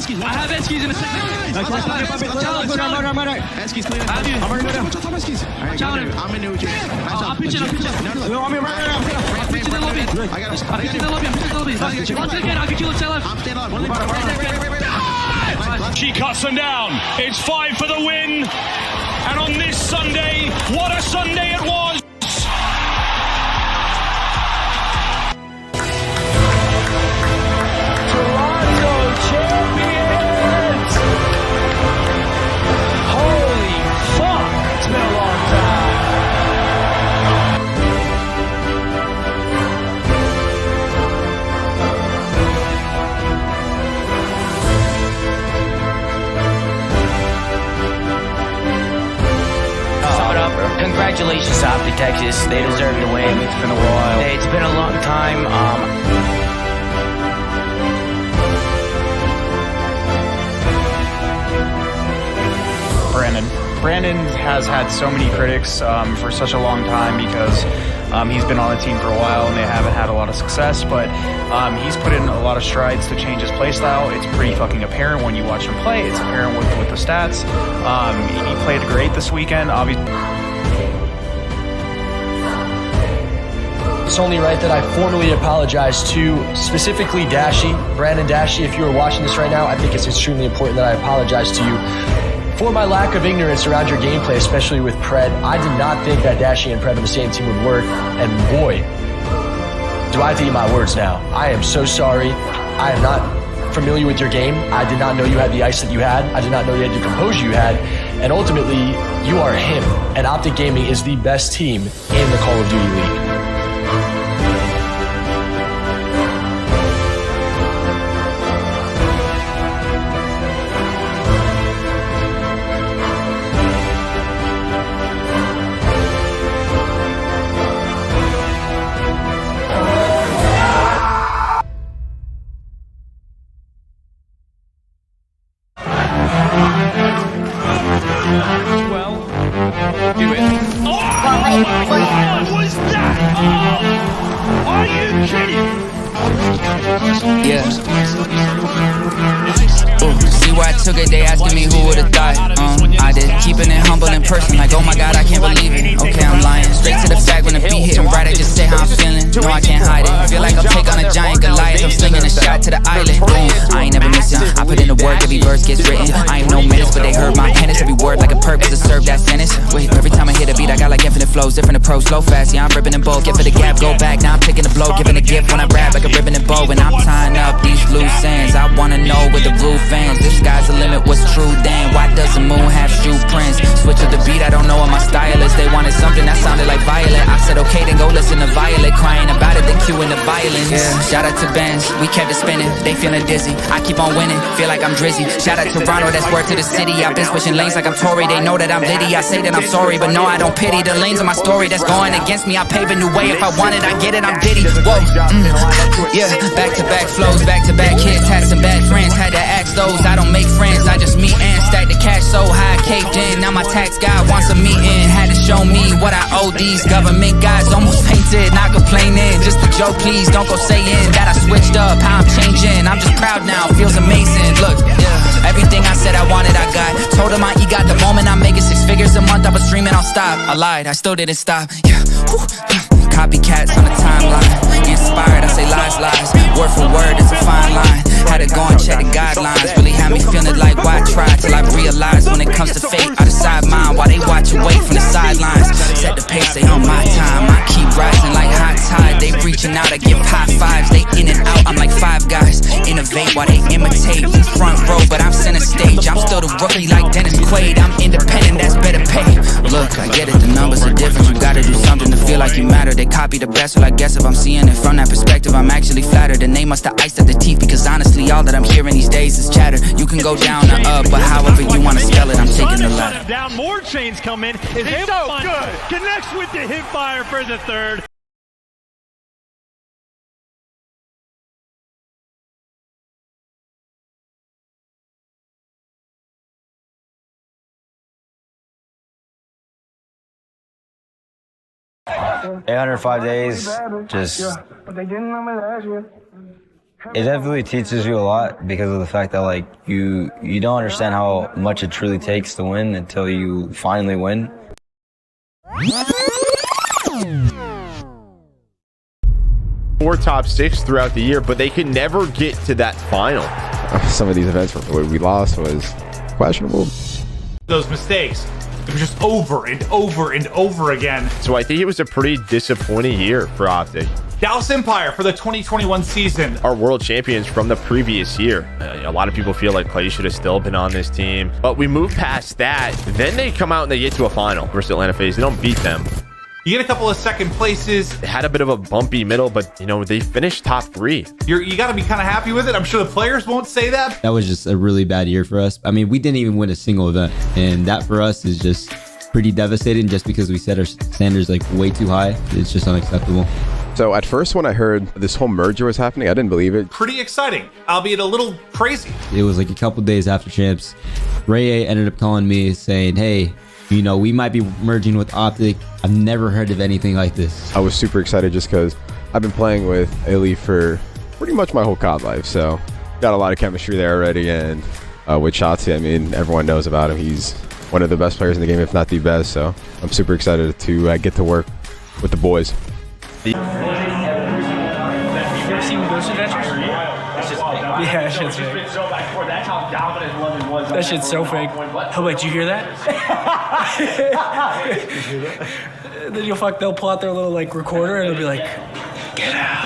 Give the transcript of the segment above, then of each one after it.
I have Eskies in a second. Eskies clean it. I have you. I'm already watch out, Eskies. I'm in there with you. I'll pitch it. No, I'm in right now. I'll pitch it in the lobby. I got it. I'll pitch it in the lobby. Once again, I'll get you left. I'm staying alive. She cuts them down. It's 5 for the win. And on this Sunday, what a Sunday it was. Toronto champions! Holy fuck! It's been a long time. Sum it up. Congratulations to OpTic Texas. They deserve to win. It's been a while. It's been a long time. Brandon has had so many critics for such a long time because he's been on the team for a while and they haven't had a lot of success, but he's put in a lot of strides to change his play style. It's pretty fucking apparent when you watch him play. It's apparent with the stats. He played great this weekend, obviously. It's only right that I formally apologize to specifically Dashy, Brandon Dashy. If you are watching this right now, I think it's extremely important that I apologize to you for my lack of ignorance around your gameplay, especially with Pred. I did not think that Dashy and Pred on the same team would work, and boy, do I have to eat my words now. I am so sorry. I am not familiar with your game. I did not know you had the ice that you had. I did not know you had the composure you had, and ultimately, you are him, and OpTic Gaming is the best team in the Call of Duty League. Yeah. See where I took it, they asking me who would've thought. I did. Keeping it humble in person, like oh my god, I can't believe it. Okay, I'm lying. Straight to the fact when the beat hitting right, I just say how I'm feeling. No, I can't hide it. Feel like I'll take on a giant Goliath. I'm slinging a shot to the island. Boom, I ain't never missing. I put in the work, every verse gets written. I ain't no menace, but they heard my penance. Every word like a purpose to serve that sentence. Wait, every time I hit a beat, I got like infinite flows. Different approach, slow, fast. Yeah, I'm ripping and bold. Get for the gap, go back. Now I'm taking the blow. Giving a gift when I rap like a ribbon and bow. And I'm tying up these loose ends. I wanna know where the roof ends. If sky's the limit, what's true then? Why does the moon have shoe prints? Switch up the beat, I don't know what my style is. They wanted something that sounded like Violet. I said okay, then go listen to Violet. Crying about it, then cueing the violence. Yeah, shout out to Benz, we kept it spinning. They feeling dizzy, I keep on winning. Feel like I'm Drizzy. Shout out to Toronto, that's word to the city. I've been switching lanes like I'm Tory. They know that I'm Liddy. I say that I'm sorry, but no, I don't pity the lanes of my story that's going against me. I pave a new way. If I want it, I get it. I'm Diddy. Whoa, yeah, back to back flows, back to back hits. Had some bad friends, had to ask those. I don't make friends, I just meet and stack the cash so high, caved in. Now my tax guy wants a meeting. Had to show me what I owe these government guys. Almost fainted, not complaining. Just a joke, please don't go saying that I switched up, how I'm changing. I'm just proud now, feels amazing. Look, yeah, everything I said I wanted, I got. Told him I got the moment I'm making 6 figures a month. I was streaming, I'll stop. I lied, I still didn't stop. Yeah, whew. Copycats on the timeline. Inspired, I say lies. Word for word, it's a fine line. Had to go and check the guidelines. Really had me feeling like why try till I realize when it comes to fate, I decide mine while they watch and wait from the sidelines. Set the pace, they on my time. I keep rising like hot tide. They reaching out, I give high fives. They in and out, I'm like five guys. Innovate while they imitate. Front row, but I'm center stage. I'm still the rookie like Dennis Quaid. I'm independent, that's better pay. Look, I get it, the numbers are different. You gotta do something to feel like you matter. They copy the best, well I guess if I'm seeing it from that perspective, I'm actually flattered. And they must have iced at the teeth, because honestly all that I'm hearing these days is chatter. You can go down or up, but however you wanna spell it, I'm taking the ladder. Down, more chains come in. Is able to find good. Connects with the hip fire for the third. $805 days, just It definitely teaches you a lot because of the fact that like you don't understand how much it truly takes to win until you finally win. 4 top 6 throughout the year, but they could never get to that final. Some of these events where we lost was questionable. Those mistakes, it was just over and over and over again. So I think it was a pretty disappointing year for OpTic. Dallas Empire for the 2021 season. Our world champions from the previous year. A lot of people feel like Clay should have still been on this team, but we move past that. Then they come out and they get to a final versus Atlanta FaZe. They don't beat them. You get a couple of second places. They had a bit of a bumpy middle, but you know, they finished top 3. You got to be kind of happy with it. I'm sure the players won't say that. That was just a really bad year for us. I mean, we didn't even win a single event, and that for us is just pretty devastating just because we set our standards like way too high. It's just unacceptable. So at first when I heard this whole merger was happening, I didn't believe it. Pretty exciting, albeit a little crazy. It was like a couple days after champs, Ray ended up calling me saying, hey, you know, we might be merging with OpTic. I've never heard of anything like this. I was super excited just because I've been playing with Ali for pretty much my whole COD life. So got a lot of chemistry there already. And with Shotzi, I mean, everyone knows about him. He's one of the best players in the game, if not the best. So I'm super excited to get to work with the boys. You ever seen Ghost Adventures? Yeah, that shit's fake. That's how dominant London was. That shit's so fake. Oh, wait, did you hear that? Then they'll pull out their little like recorder and it'll be like, get out.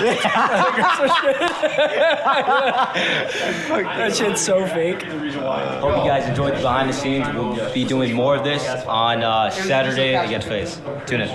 That shit's so fake. Hope you guys enjoyed the behind the scenes. We'll be doing more of this on Saturday against FaZe. Tune in.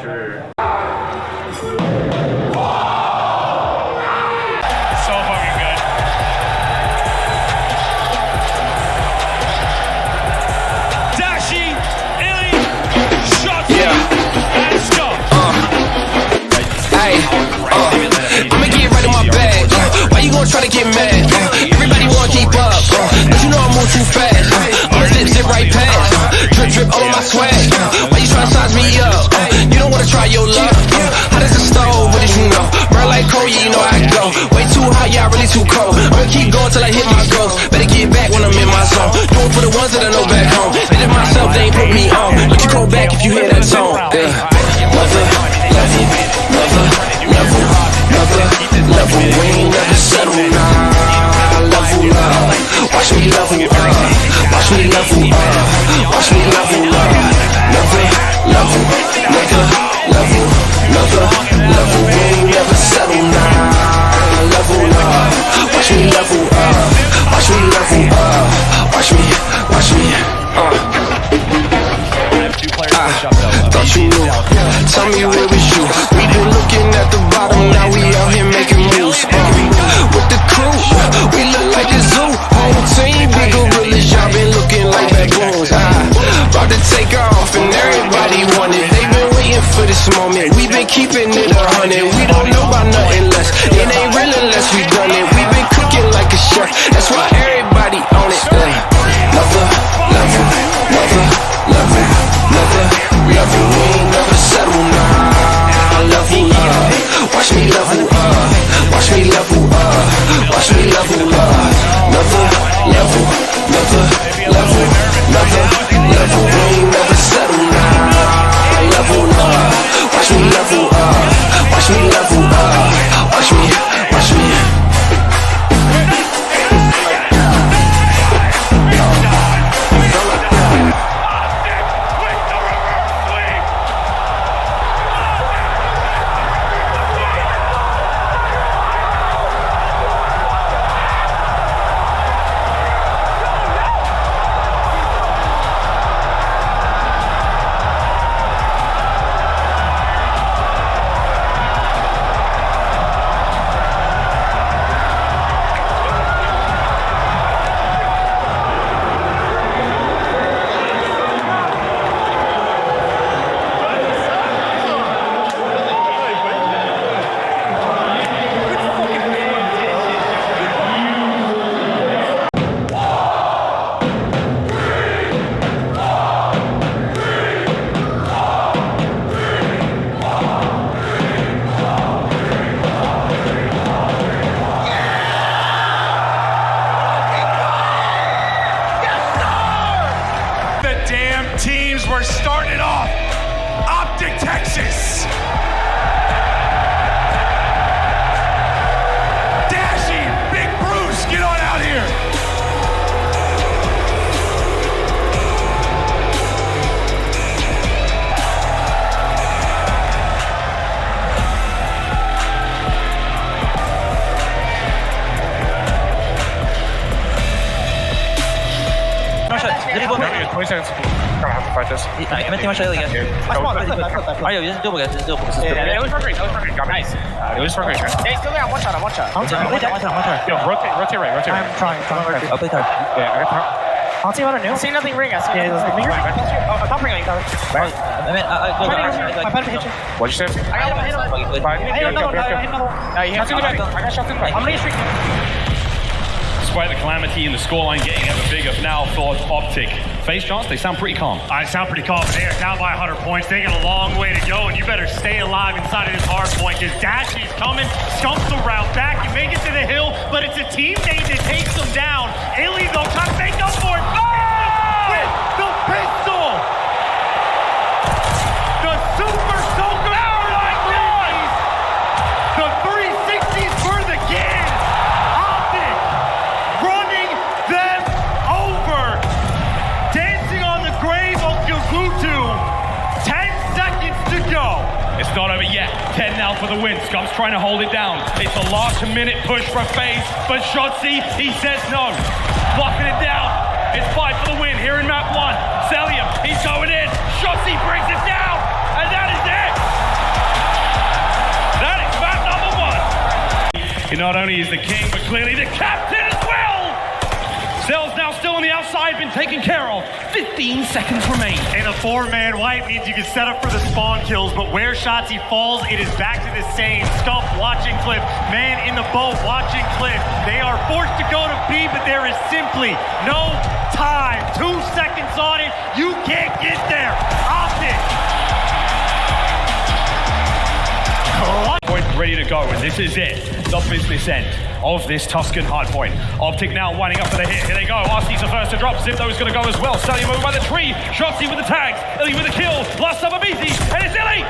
I'ma get right in my bag. Why you gonna try to get mad? Everybody wanna keep up, but you know I move too fast. I'ma zip right past. Drip, drip all on my swag. Why you tryna size me up? You don't wanna try your luck. Hot as a stove, what did you know? Burn like coal, yeah, you know I go. Way too hot, yeah, really too cold. I'ma keep going till I hit my goals. Better get back when I'm in my zone. Do it for the ones that I know back home. Did it myself, they ain't put me on. But you go back if you hear that tone. Level, we ain't never settle now. Level up, watch me level up. Watch me level up. Watch me level up. Level, we ain't never settle now. Level up, watch me level up. Watch me level up. Watch me. Thought you knew. Tell me where was you? We been looking at the bottom, now we out here making moves. With the crew, we look like a zoo. Whole team, big gorillas, y'all been looking like baboons. About to take off and everybody want it. They been waiting for this moment. We been keeping it 100. We don't know about nothing less. It ain't real unless we done it. We been cooking like a chef. That's why everybody on it. Level, we ain't never settle now. Level up, watch me level up. Watch me level up. Watch me level up. Level, we ain't never settle now. Level up, watch me level up. Watch me level up. Watch me. 20 seconds. Gonna have to fight this. Mete mais ele again. Aí, eu just double, just double. Yeah, it was for great. Nice. It was for great. Hey, still there. One shot. One shot. Yo, rotate right. I'm trying. I'll play card. Yeah, I got top. I'll see what I do. See nothing ring. I see. Yeah, there's nothing ring. Top ring. I mean, I better hit you. What'd you say? I got one hit on. I hit another one. Shots in the back. I got shots in the back. I'm gonna get streak. Despite the calamity and the scoreline getting ever bigger now for OpTic. Face chance, they sound pretty calm. I sound pretty calm. They are down by 100 points. They got a long way to go, and you better stay alive inside of this hard point because Dashy's coming, stumps the route back. You make it to the hill, but it's a teammate that takes them down. Ailey, though, trying to make up for it. Oh! With the pistol! The super soaker! Oh my God! The 360s for the kids! OpTic running them over! Dancing on the grave of Gavutu. 10 seconds to go. It's not over yet. 10 now for the win. Scum's trying to hold it down. It's a last minute push for FaZe, but Shotzi, he says no. Blocking it down. It's 5 for the win here in map 1. Celium, he's going in. Shotzi brings it down. And that is it. That is map number 1. He not only is the king, but clearly the captain as well. Cell's now still on the outside, been taken care of. 15 seconds remain. And a 4-man wipe means you can set up for the spawn kills, but where Shotzi falls, it is back to the same. Scump watching Cliff, man in the boat watching Cliff. They are forced to go to B, but there is simply no time. 2 seconds on it, you can't get there. OpTic. Point ready to go, and this is it. The business end of this Tuscan hardpoint. OpTic now winding up for the hit. Here they go. RC's the first to drop. Zipto is going to go as well. Stallion over by the tree. Shotzi with the tags. Illy with the kill. Last summer BZ. And it's Illy.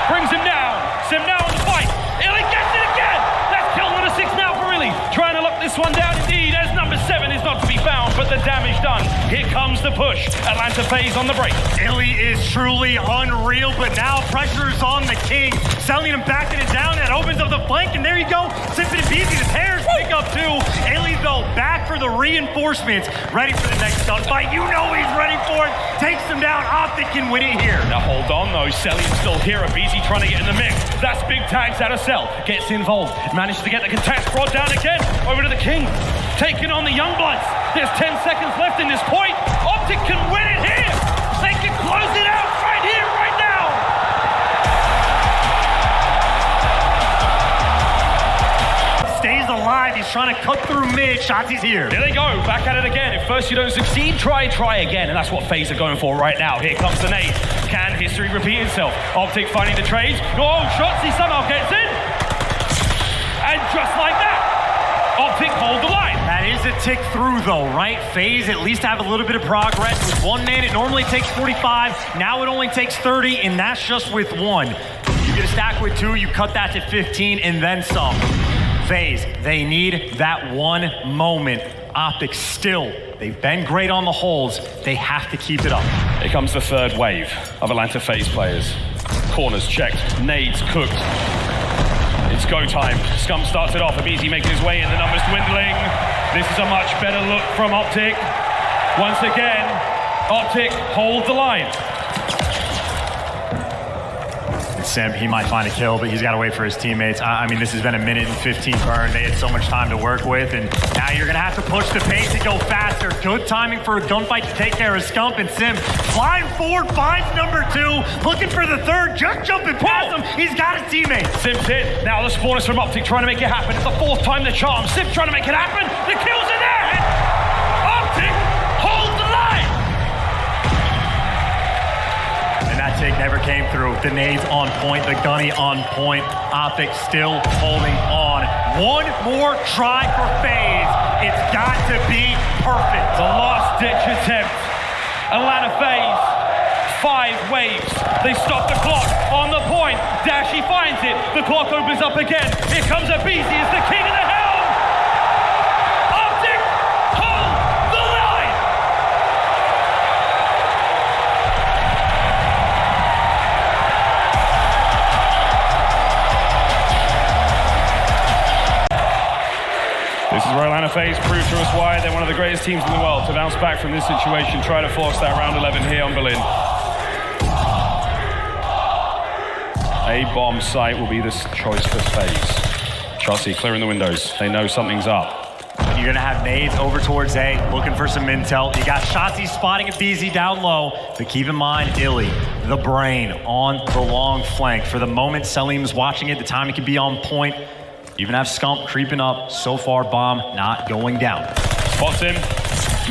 Brings him down. Sim now in the fight. Illy gets it again. That's kill number 6 now for Illy. Trying to lock this one down indeed as number 7 is not to be found, but the damage done. Here comes the push. Atlanta FaZe on the break. Illy is truly unreal, but now pressure is on the king. Selling him backing it down. That opens up the flank, and there you go. Sipping and beating his hairs. Pick up 2. Ailey, though, back for the reinforcements. Ready for the next gunfight. You know he's ready for it. Takes him down. OpTic can win it here. Now hold on, though. Celium's still here. BZ trying to get in the mix. That's big tags out of Cell. Gets involved. Manages to get the contest brought down again. Over to the king. Taking on the Youngbloods. There's 10 seconds left in this point. OpTic can win it here. They can close it out right here, right now. Stays alive. He's trying to cut through mid. Shotzi's here. Here they go. Back at it again. If first you don't succeed, try again. And that's what FaZe are going for right now. Here comes the nade. Can history repeat itself? OpTic finding the trades. Oh, Shotzi somehow gets in. And just like that, OpTic hold the line. That is a tick through, though, right? FaZe at least have a little bit of progress. With 1 man, it normally takes 45. Now it only takes 30, and that's just with 1. You get a stack with 2, you cut that to 15, and then some. FaZe, they need that one moment. OpTic still, they've been great on the holds. They have to keep it up. Here comes the third wave of Atlanta FaZe players. Corners checked, nades cooked. It's go time. Scum starts it off. Abizi making his way in. The numbers dwindling. This is a much better look from OpTic. Once again, OpTic hold the line. Sim, he might find a kill, but he's got to wait for his teammates. I mean, this has been a 1:15 burn. They had so much time to work with, and now you're going to have to push the pace and go faster. Good timing for a gunfight to take care of Scump, and Sim flying forward, finds number 2, looking for the 3rd, just jumping past him. He's got his teammate. Sim's in. Now the spawners from OpTic trying to make it happen. It's the 4th time the charm. Sim trying to make it happen. The kills are there. OpTic hold the line. Tick never came through. The nades on point, the gunny on point. OpTic still holding on. One more try for FaZe. It's got to be perfect. The last ditch attempt. Atlanta FaZe. 5 waves. They stop the clock on the point. Dashy finds it. The clock opens up again. Here comes Abizi as the king of the helm. OpTic hold the line. This is where Atlanta FaZe prove to us why they're one of the greatest teams in the world to bounce back from this situation, try to force that round 11 here on Berlin. A bomb site will be the choice for FaZe. Chelsea clearing the windows. They know something's up. You're gonna have nades over towards A, looking for some intel. You got Shotzi spotting a BZ down low, but keep in mind, Illy, the brain on the long flank. For the moment Selim's watching it, the timing can be on point. You even have Scump creeping up. So far, bomb not going down. Spots him.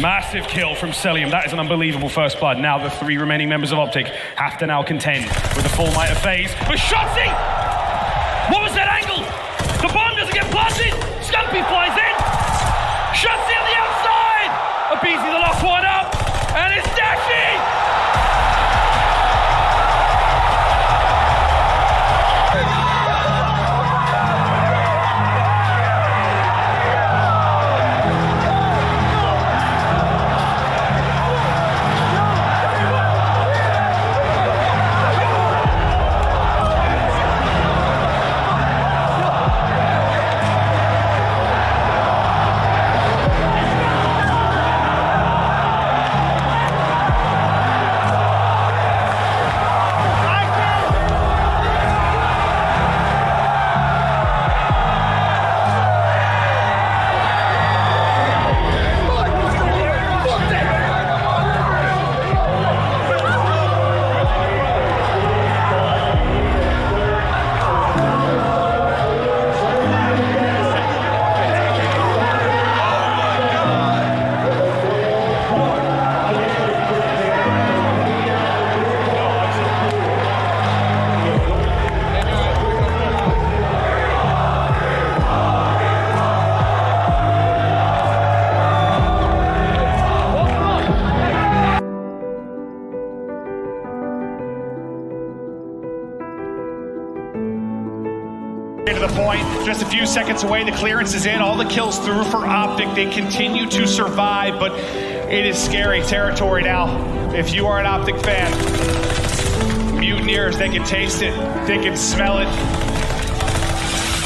Massive kill from Selim. That is an unbelievable first blood. Now the 3 remaining members of OpTic have to now contend with the full might of FaZe. But Shotzi! What was that angle? The bomb doesn't get planted. Scumpy flies in. Shotzi on the outside! A BZ the last one up, and it's Dashy! To the point, just a few seconds away, the clearance is in, all the kills through for OpTic. They continue to survive, but it is scary territory now. If you are an OpTic fan, Mutineers, they can taste it, they can smell it.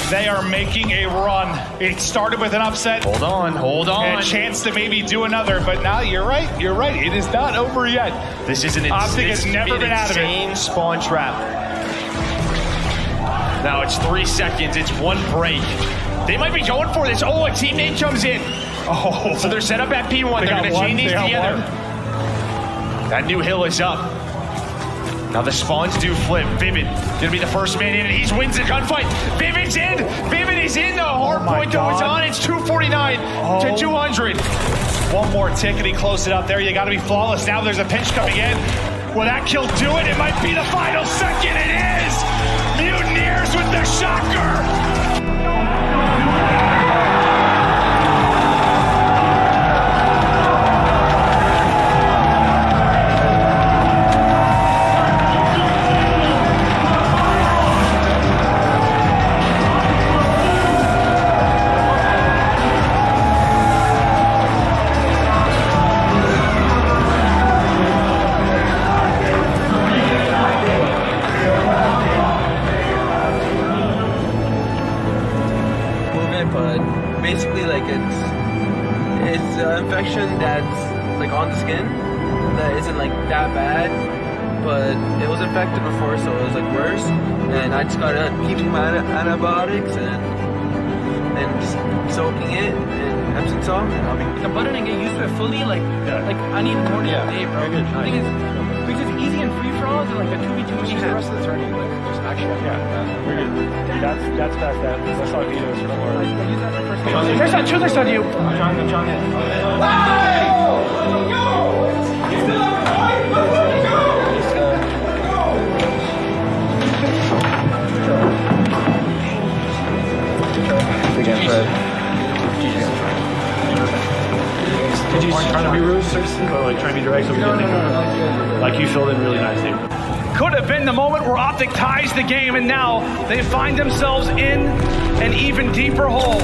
They are making a run. It started with an upset. Hold on. And a chance to maybe do another, but now you're right. It is not over yet. This is an OpTic has never been out of it. insane spawn trap. Now it's 3 seconds, it's 1 break. They might be going for this. Oh, a teammate comes in. Oh, so they're set up at P1. They're gonna chain these together. That new hill is up. Now the spawns do flip. Vivid gonna be the first man in, and he wins the gunfight. Vivid's in. Vivid is in. The hard point though is on. It's 249 to 200. One more tick and he closed it up there. You gotta be flawless. Now there's a pinch coming in. Will that kill do it? It might be the final second. It is. Mutineers with the shocker. Basically, like it's an infection that's like on the skin that isn't like that bad, but it was infected before, so it was like worse. And I just gotta keep my antibiotics and just soaking it in Epsom salt. I mean, the butt didn't get used to it fully. Like I need more than a day, bro. I think it's because it's easy and free for all. And like the 2v2 is just the rest of the tourney. Like just actually, That's fast. That's all videos for There's that two. There's that you. John. Again, Fred. Did you try to be rude, or like try to be direct so we didn't think like you filled in really nicely? Could have been the moment where OpTic ties the game, and now they find themselves in an even deeper hole.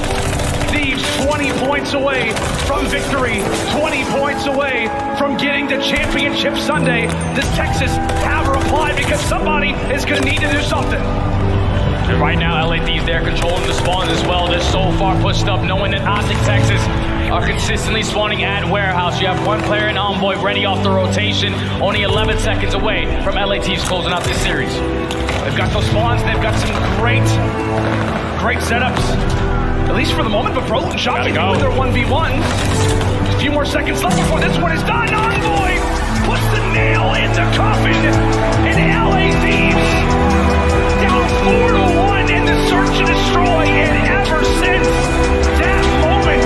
Thieves 20 points away from victory, 20 points away from getting the championship Sunday. Does Texas have a reply? Because somebody is going to need to do something. And right now, LA Thieves, they're controlling the spawn as well. They're so far pushed up, knowing that OpTic, Texas are consistently spawning at Warehouse. You have one player in Envoy ready off the rotation, only 11 seconds away from LA Thieves closing out this series. They've got those spawns, they've got some great setups, at least for the moment, but Pro and Shotzi with their 1v1. Just a few more seconds left before this one is done. Envoy puts the nail in the coffin, and LA Thieves down 4-1 in the search and destroy, and ever since that moment,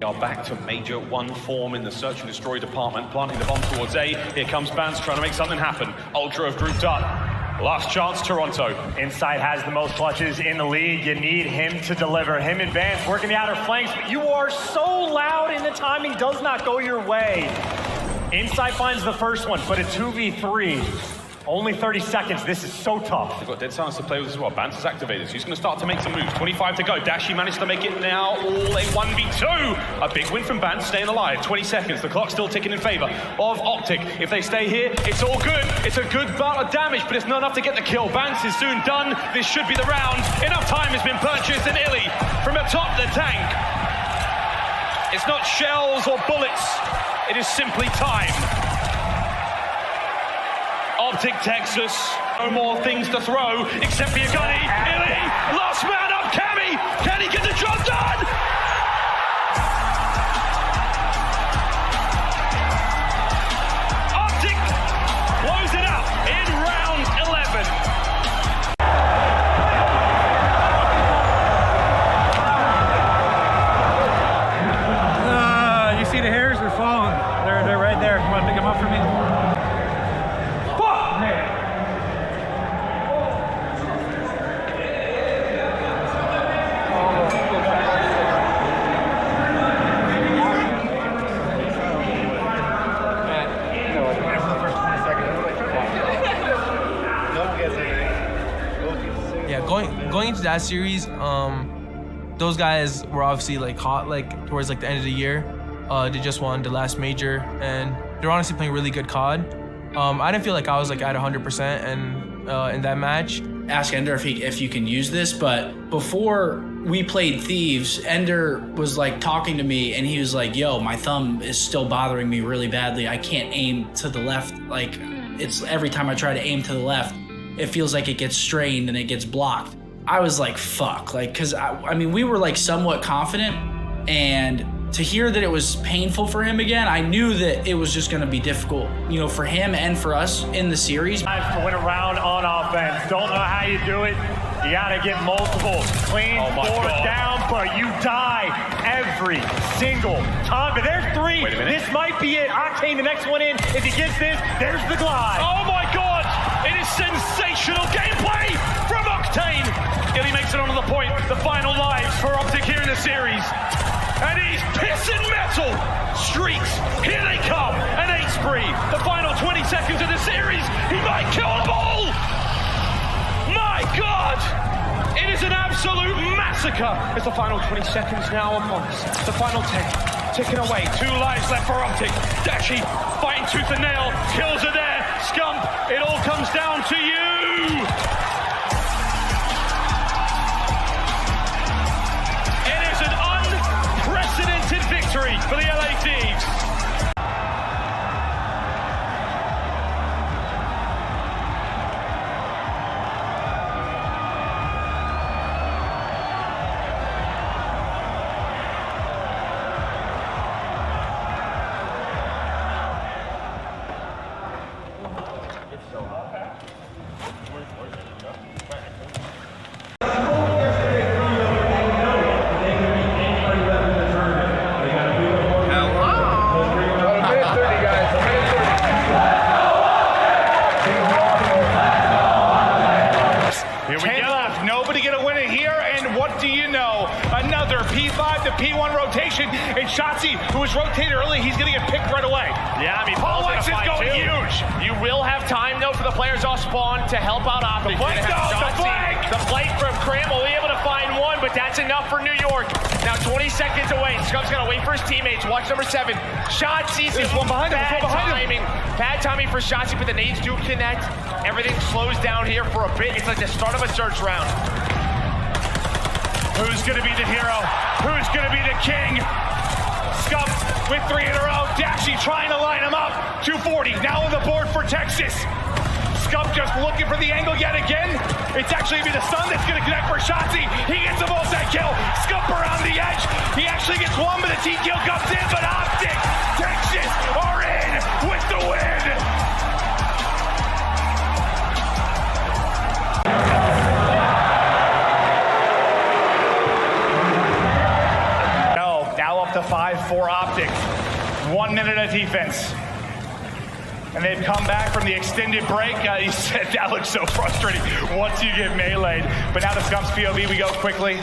are back to Major 1 form in the search and destroy department, planting the bomb towards A. Here comes Bans trying to make something happen. Ultra have grouped up. Last chance, Toronto. Inside has the most clutches in the league. You need him to deliver. Him and Vance working the outer flanks, but you are so loud and the timing does not go your way. Inside finds the first one, but a 2v3. Only 30 seconds. This is so tough. They've got dead silence to play with as well. Bans is activated, so he's going to start to make some moves. 25 to go. Dashy managed to make it now. All a 1v2. A big win from Bans, staying alive. 20 seconds. The clock's still ticking in favor of OpTic. If they stay here, it's all good. It's a good bout of damage, but it's not enough to get the kill. Bans is soon done. This should be the round. Enough time has been purchased, and Illy from atop the tank. It's not shells or bullets. It is simply time. OpTic, Texas, no more things to throw except for your gunny. Illy, last man up, can he get the job done? OpTic blows it out in round 11. You see the hairs? They're falling. They're right there. You want to pick them up for me? Going into that series, those guys were obviously like hot like towards like the end of the year. They just won the last major, and they're honestly playing really good COD. I didn't feel like I was like at 100% and in that match. Ask Ender if you can use this, but before we played Thieves, Ender was like talking to me and he was like, yo, my thumb is still bothering me really badly. I can't aim to the left. Like, it's every time I try to aim to the left, it feels like it gets strained and it gets blocked. I was like, fuck, like, cause I mean, we were like somewhat confident, and to hear that it was painful for him again, I knew that it was just gonna be difficult, you know, for him and for us in the series. To win a round on offense. Don't know how you do it. You gotta get multiple clean forward down, but you die every single time. But there's 3. This might be it. Octane, the next one in. If he gets this, there's the glide. Oh my God! It is sensational gameplay from Octane. Illy makes it onto the point. The final lives for OpTic here in the series. And he's pissing metal. Streaks, here they come. An 8 spree. The final 20 seconds of the series. He might kill them all. My God. It is an absolute massacre. It's the final 20 seconds now upon us. The final 10. Ticking away. 2 lives left for OpTic. Dashy fighting tooth and nail. Kills are there. Scump. It all comes down to you. Victory for the LA Thieves. 10 left. Nobody gonna win it here, and what do you know? Another P5 to P1 rotation, and Shotzi, who was rotated early, he's gonna get picked right away. Yeah, I mean, Paul X is going huge. You will have time, though, for the players off spawn to help out OpTic. The flank! The flank from Cram will be able to find one, but that's enough for New York. Now 20 seconds away. Scrub's got to wait for his teammates. Watch number 7. Shotzi's There's one behind him. bad timing. Bad timing for Shotzi, but the nades do connect. Everything slows down here for a bit. It's like the start of a search round. Who's gonna be the hero? Who's gonna be the king? Scum with 3 in a row. Dashy trying to line him up. 240 now on the board for Texas. Scum just looking for the angle yet again. It's actually gonna be the stun that's gonna connect for Shotzi. He gets a multi-kill. Scump around the edge. He actually gets one, but the T-kill comes in. But OpTic, Texas are in with the win. Now up to 5 for OpTic. 1 minute of defense. And they've come back from the extended break. He said that looks so frustrating once you get meleeed. But now the Scum's POV, we go quickly.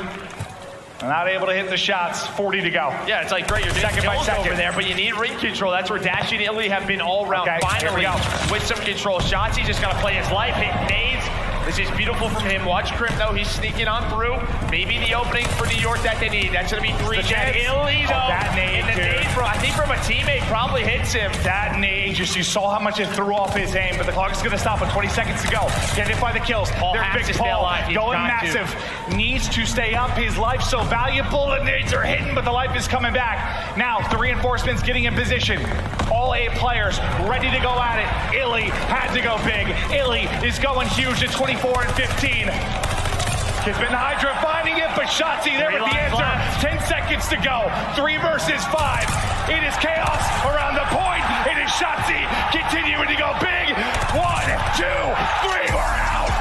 Not able to hit the shots. 40 to go. Yeah, it's like great. You're second by second over there, but you need ring control. That's where Dashy and Italy have been all around. Okay, finally, with some control. Shotzi just got to play his life, hit nades. This is beautiful from him. Watch Crim, though. He's sneaking on through. Maybe the opening for New York that they need. That's going to be 3 chance. Italy, though. That nade, I think from a teammate probably hits him. That nade, just you saw how much it threw off his aim, but the clock is going to stop with 20 seconds to go. Get hit by the kills. Paul There's has big to stay Paul alive. He's going got massive. Needs to stay up. His life so valuable. The nades are hitting, but the life is coming back. Now, the reinforcements getting in position. All 8 players ready to go at it. Illy had to go big. Illy is going huge at 24 and 15. It's been the Hydra finding it, but Shotzi there with the answer. 10 seconds to go. 3 versus 5. It is chaos around the point. It is Shotzi continuing to go big. 1, 2, 3, we're out.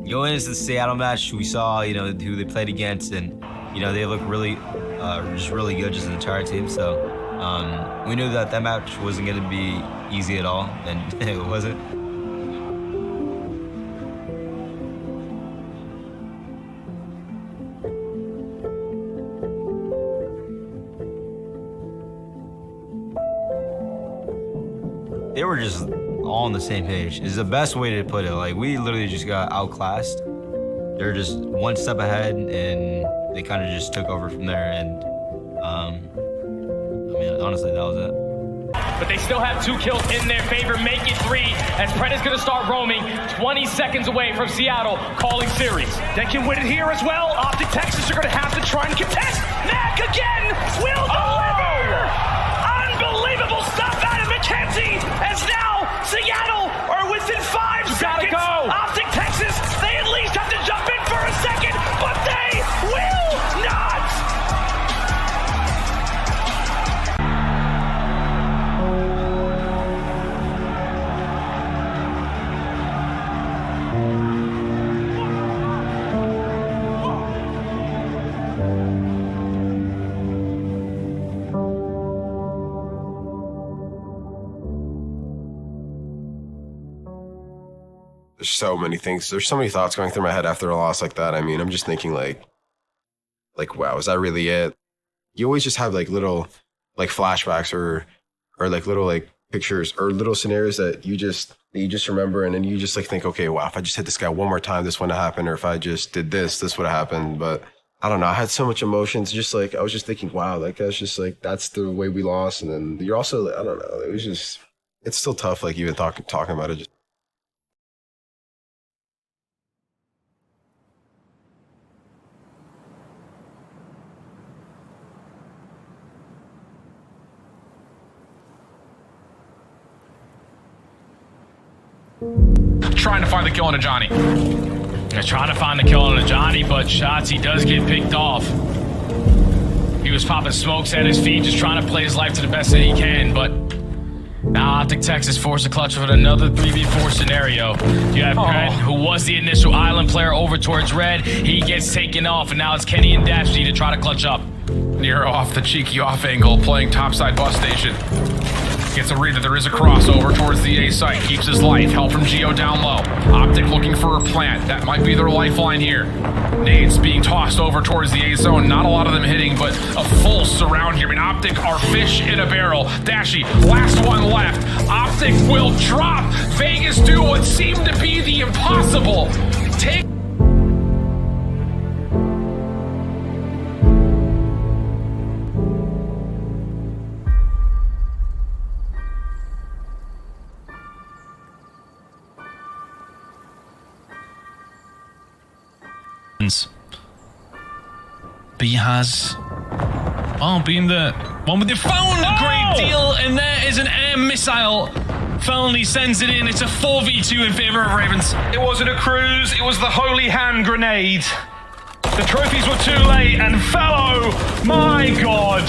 Going into the Seattle match, we saw, who they played against, and, they look really, just really good, just the entire team. So we knew that match wasn't going to be easy at all, and it wasn't. They were just all on the same page is the best way to put it. Like, we literally just got outclassed. They're just one step ahead, and they kind of just took over from there. And I mean, honestly, that was it. But they still have 2 kills in their favor. Make it 3 as Preda's gonna start roaming. 20 seconds away from Seattle, calling series. They can win it here as well. OpTic Texas are gonna have to try and contest. Mac again will deliver. Unbelievable stuff out of McKenzie, as now Seattle are within 5 seconds. OpTic Texas, they at least have to jump in for a second, but they will not. There's so many things. There's so many thoughts going through my head after a loss like that. I mean, I'm just thinking like, wow, is that really it? You always just have like little like flashbacks or like little like pictures or little scenarios that you just remember, and then you just like think, okay, wow, if I just hit this guy one more time, this wouldn't happen, or if I just did this would have happened. But I don't know. I had so much emotions. Just like I was just thinking, wow, like that's just like that's the way we lost. And then you're also, I don't know. It was just, it's still tough. Like even talking about it. Just Trying to find the kill on a Johnny. They're trying to find the kill on a Johnny, but Shotzi does get picked off. He was popping smokes at his feet, just trying to play his life to the best that he can, but now OpTic Texas forced a clutch with another 3v4 scenario. You have Pred, who was the initial island player, over towards red. He gets taken off, and now it's Kenny and Dashy to try to clutch up. Nero off the cheeky off angle, playing topside bus station. Gets a read that there is a crossover towards the A site, keeps his life. Help from Geo down low. OpTic looking for a plant. That might be their lifeline here. Nades being tossed over towards the A zone. Not a lot of them hitting, but a full surround here. I mean, OpTic are fish in a barrel. Dashy, last one left. OpTic will drop. Vegas do what seemed to be the impossible. Take B has been the one with the found a great deal, and there is an air missile. Felony sends it in. It's a 4v2 in favor of Ravens. It wasn't a cruise, it was the holy hand grenade. The trophies were too late, and Fellow, my god,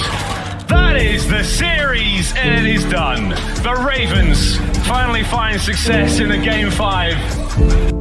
that is the series, and it is done. The Ravens finally find success in the Game 5.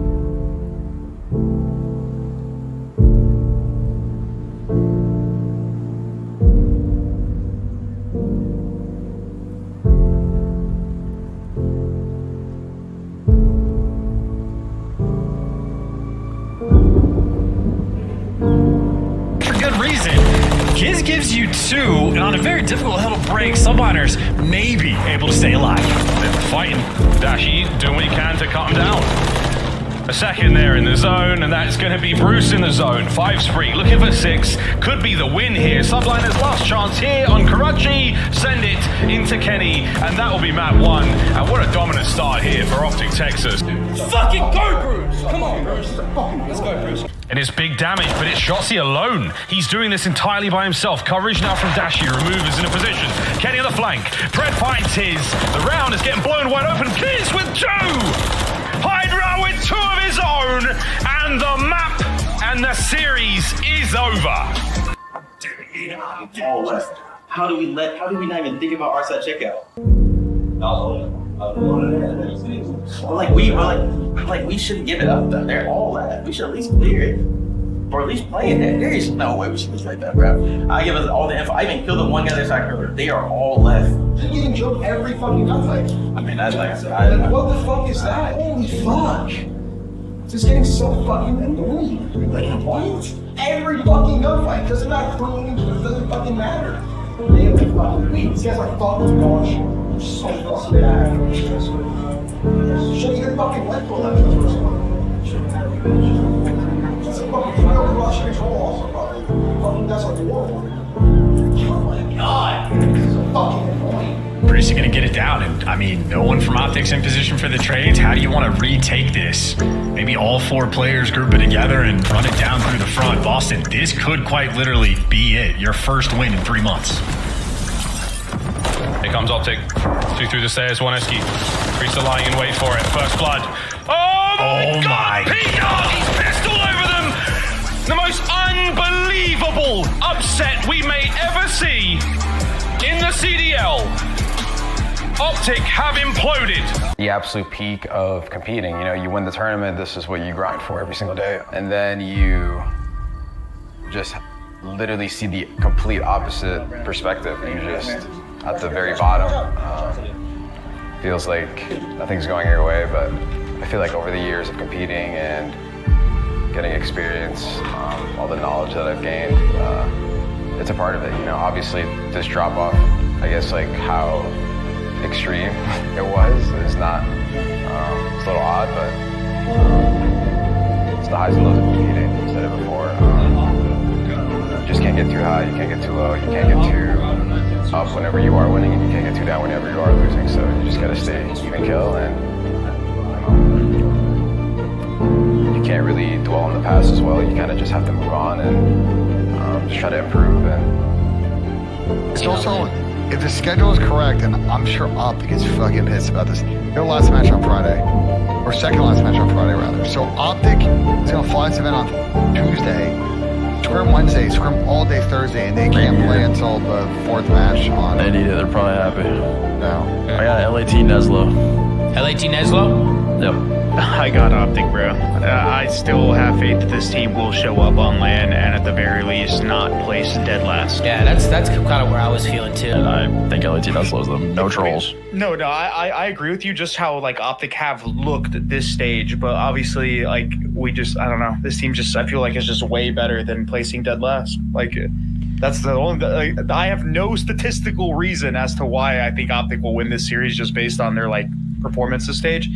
Giz gives you 2, and on a very difficult hill to break, Subliners may be able to stay alive. They're fighting. Dashy doing what he can to cut him down. A second there in the zone, and that's going to be Bruce in the zone. 5 spree, looking for 6. Could be the win here. Subliners last chance here on Karachi. Send it into Kenny, and that will be map 1. And what a dominant start here for OpTic Texas. Fucking go, Bruce! Come on, Bruce. Let's go, Bruce. And it's big damage, but it's Shotzi alone. He's doing this entirely by himself. Coverage now from Dashy. Removers in a position. Kenny on the flank. Pred finds his. The round is getting blown wide open. Kids with 2! Hydra with 2 of his own. And the map and the series is over. All left. How do we not even think about our side checkout? We shouldn't give it up though. They're all left. We should at least clear it. Or at least play it. There is no way we should lose like that, bro. I give us all the info. I even killed the one guy that's like earlier. They are all left. You're getting jumped every fucking gunfight. I mean, that's like what the fuck is that? Holy fuck. It's just getting so fucking annoying. Like, what? Every fucking gunfight. Because they're not proving, it doesn't fucking matter. They have like fucking weed. These guys are fucking gosh. So fucking bad. Should you get fucking left for left in the first one? That's a fucking real rush control also, probably. Fucking that's like war. Oh my god. This is fucking annoying. Bruce, you're gonna get it down, and I mean, no one from OpTic's in position for the trades. How do you want to retake this? Maybe all 4 players group it together and run it down through the front. Boston, this could quite literally be it. Your first win in 3 months. Here comes OpTic. 2 through the stairs, 1 Esky. Priest are lying in wait for it. First blood. Oh my god! Peacock! He's pissed all over them! The most unbelievable upset we may ever see in the CDL. OpTic have imploded. The absolute peak of competing. You know, you win the tournament, this is what you grind for every single day. And then you just literally see the complete opposite perspective. You're just at the very bottom. Feels like nothing's going your way, but I feel like over the years of competing and getting experience, all the knowledge that I've gained, it's a part of it. You know, obviously this drop off, I guess like how extreme it was is not, it's a little odd, but it's the highs and lows of competing. I've said it before. You just can't get too high, you can't get too low, you can't get too up whenever you are winning, and you can't get too down whenever you are losing. So you just gotta stay even kill, and you can't really dwell on the past as well. You kind of just have to move on and just try to improve. And it's also, if the schedule is correct, and I'm sure OpTic is fucking pissed about this, their last match on Friday, or second last match on Friday rather. So OpTic is gonna fly this event on Tuesday, scrim Wednesday, scrim all day Thursday, and they can't play until the 4th match on. They need it. They're probably happy. No. I got LAT Neslo. LAT Neslo? Yep. I got Optic, bro. I still have faith that this team will show up on LAN and at the very least not place dead last. Yeah, that's kind of where I was feeling too. And I think LAT Neslo's them. No trolls. No, I agree with you. Just how like Optic have looked at this stage, but obviously like I don't know. This team just I feel like it's just way better than placing dead last. Like that's the only. I have no statistical reason as to why I think Optic will win this series just based on their like performance this stage.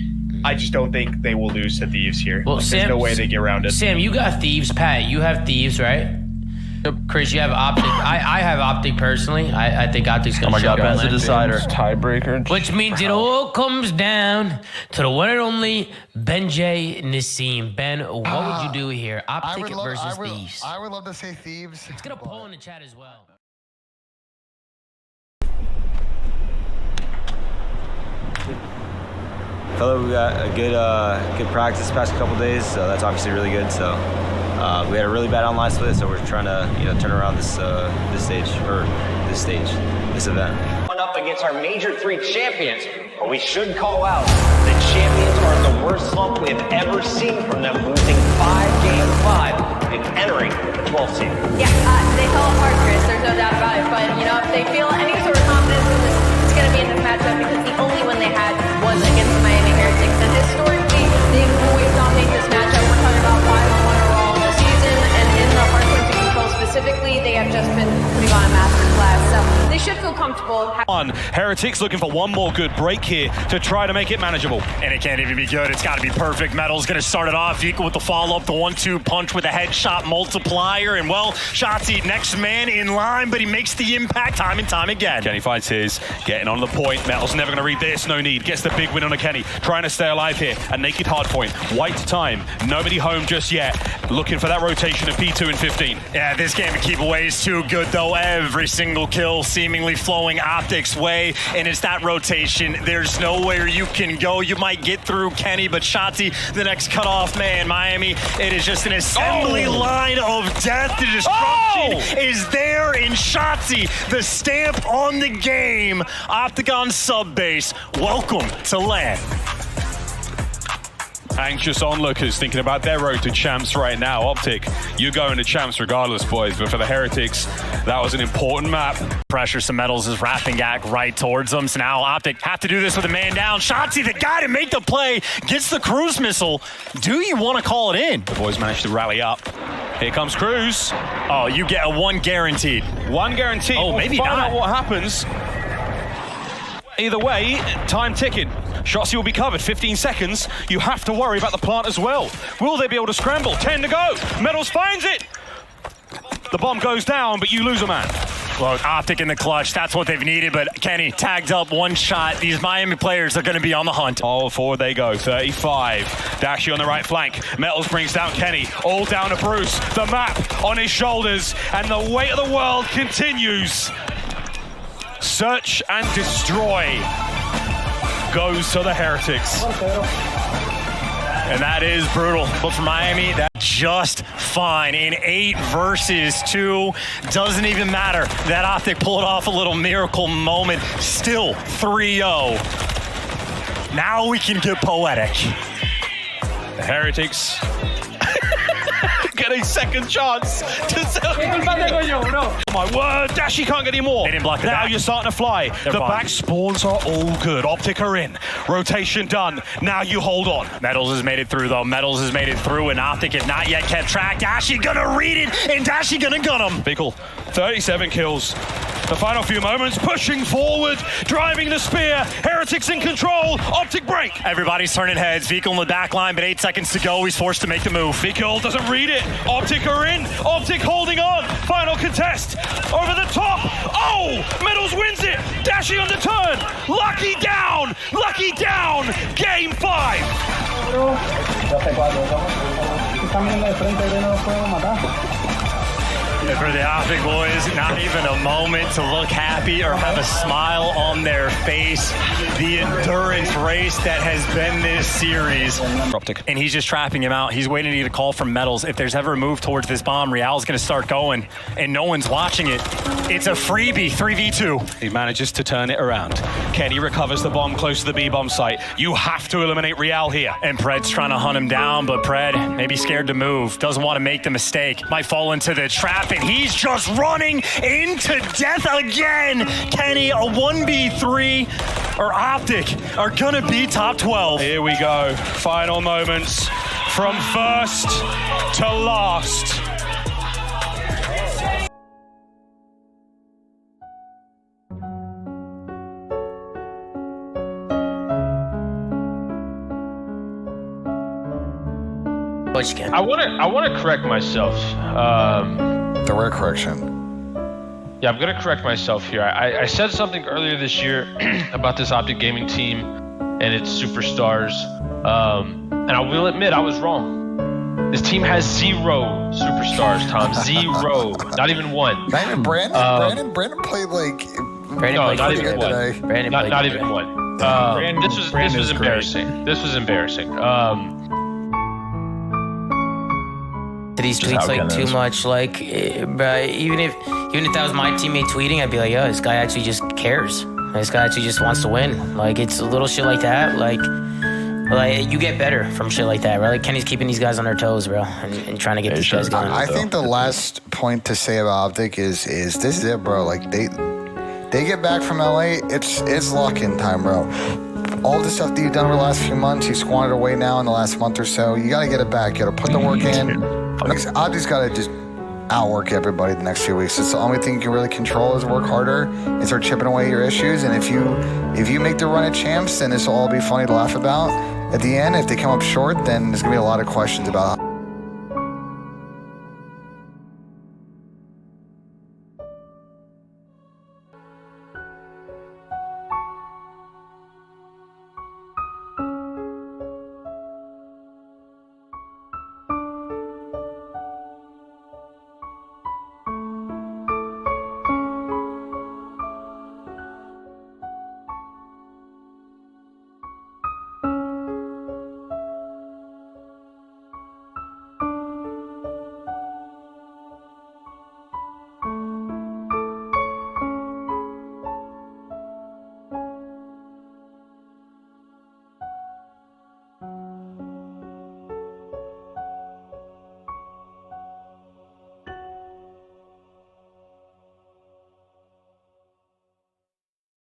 I just don't think they will lose to Thieves here. Well, like, Sam, there's no way they get around it. Sam, you got Thieves. Pat, you have Thieves, right? Chris, you have Optic. I have Optic personally. I think Optic's going to show up. Oh my God, Ben's a decider. Tiebreaker. Which means it all comes down to the one and only Ben J. Nassim. Ben, what would you do here? Optic versus Thieves. I would love to say Thieves. Let's get a poll in the chat as well. Fellow, we got a good practice the past couple days, so that's obviously really good. So we had a really bad online split, so we're trying to turn around this event. Up against our Major 3 champions, but we should call out the champions are in the worst slump we have ever seen from them, losing 5 Game 5 and entering the 12th seed. Yeah, they fell apart, Chris. There's no doubt about it. But if they feel any sort of confidence in this, it's going to be in this matchup because the only one they had was against the Miami Heretics, and historically they've always dominated this matchup. We're talking about 5-1 overall this season, and in the hardcore control specifically, they have just been putting on a master class. So they should feel comfortable. Heretics looking for one more good break here to try to make it manageable. And it can't even be good. It's got to be perfect. Metal's going to start it off. Equal with the follow-up, the 1-2 punch with a headshot multiplier. And, well, Shotzi, next man in line, but he makes the impact time and time again. Kenny finds his, getting on the point. Metal's never going to read this. No need. Gets the big win on a Kenny. Trying to stay alive here. A naked hard point. White time. Nobody home just yet. Looking for that rotation of P2 and 15. Yeah, this game of keep away is too good, though. Every single kill seemingly flowing Optic's way, and it's that rotation. There's nowhere you can go. You might get through Kenny, but Shotzi, the next cutoff man, Miami, it is just an assembly line of death. The destruction is there in Shotzi. The stamp on the game. Opticon sub base. Welcome to LAN. Anxious onlookers thinking about their road to champs right now. Optic, you're going to champs regardless, boys, but for the Heretics, that was an important map. Pressure some Metals is wrapping back right towards them. So now Optic have to do this with a man down. Shotzi, the guy to make the play, gets the cruise missile. Do you want to call it in? The boys managed to rally up. Here comes Cruz. Oh, you get a 1 guaranteed. 1 guaranteed. Oh, maybe find not. out what happens. Either way, time ticking. Shotzi will be covered, 15 seconds. You have to worry about the plant as well. Will they be able to scramble? 10 to go. Metals finds it. The bomb goes down, but you lose a man. Look, Optic in the clutch, that's what they've needed, but Kenny tagged up 1 shot. These Miami players are going to be on the hunt. All forward they go, 35. Dashy on the right flank. Metals brings down Kenny, all down to Bruce. The map on his shoulders, and the weight of the world continues. Search and destroy goes to the Heretics. And that is brutal. But for Miami, that's just fine. In 8 versus 2, doesn't even matter. That Optic pulled off a little miracle moment. Still 3-0. Now we can get poetic. The Heretics get a second chance to oh my word, Dashy can't get any more. They didn't block it. Now back. you're starting to fly. They're the fine. back spawns are all good. Optic are in. Rotation done. Now you hold on. Metals has made it through, though. Metals has made it through, and Optic have not yet kept track. Dashy gonna read it, and Dashy gonna gun him. Bickle, 37 kills. The final few moments, pushing forward, driving the spear. Heretics in control. Optic break. Everybody's turning heads. Vikel in the back line, but 8 seconds to go. He's forced to make the move. Vikel doesn't read it. Optic are in. Optic holding on. Final contest. Over the top. Oh! Metals wins it. Dashy on the turn. Lucky down. Lucky down. Game 5. And for the Optic boys, not even a moment to look happy or have a smile on their face. The endurance race that has been this series. And he's just trapping him out. He's waiting to get a call from Metals. If there's ever a move towards this bomb, Real's going to start going, and no one's watching it. It's a freebie, 3v2. He manages to turn it around. Kenny recovers the bomb close to the B-bomb site. You have to eliminate Real here. And Pred's trying to hunt him down, but Pred maybe scared to move. Doesn't want to make the mistake. Might fall into the trap, and he's just running into death again. Kenny, a 1v3, or Optic are gonna be top 12. Here we go. Final moments from first to last. I want to correct myself. The rare correction. Yeah, I'm gonna correct myself here. I said something earlier this year about this Optic Gaming team and its superstars, and I will admit I was wrong. This team has 0 superstars, Tom. 0, not even one. Not even Brandon. Brandon played like. Not even one. Today. Not even one. This was embarrassing. This was embarrassing. These tweets like too much, like, but even if that was my teammate tweeting, I'd be like, yo, this guy actually just cares. This guy actually just wants to win. Like, it's a little shit like that. Like you get better from shit like that, right? Like Kenny's keeping these guys on their toes, bro, and trying to get these guys going. I think the last point to say about Optic is this is it, bro. Like they get back from LA, it's lock-in time, bro. All the stuff that you've done over the last few months, you squandered away now in the last month or so. You got to get it back. You got to put the work in. Optic's got to just outwork everybody the next few weeks. It's the only thing you can really control is work harder and start chipping away your issues. And if you make the run at champs, then this will all be funny to laugh about. At the end, if they come up short, then there's going to be a lot of questions about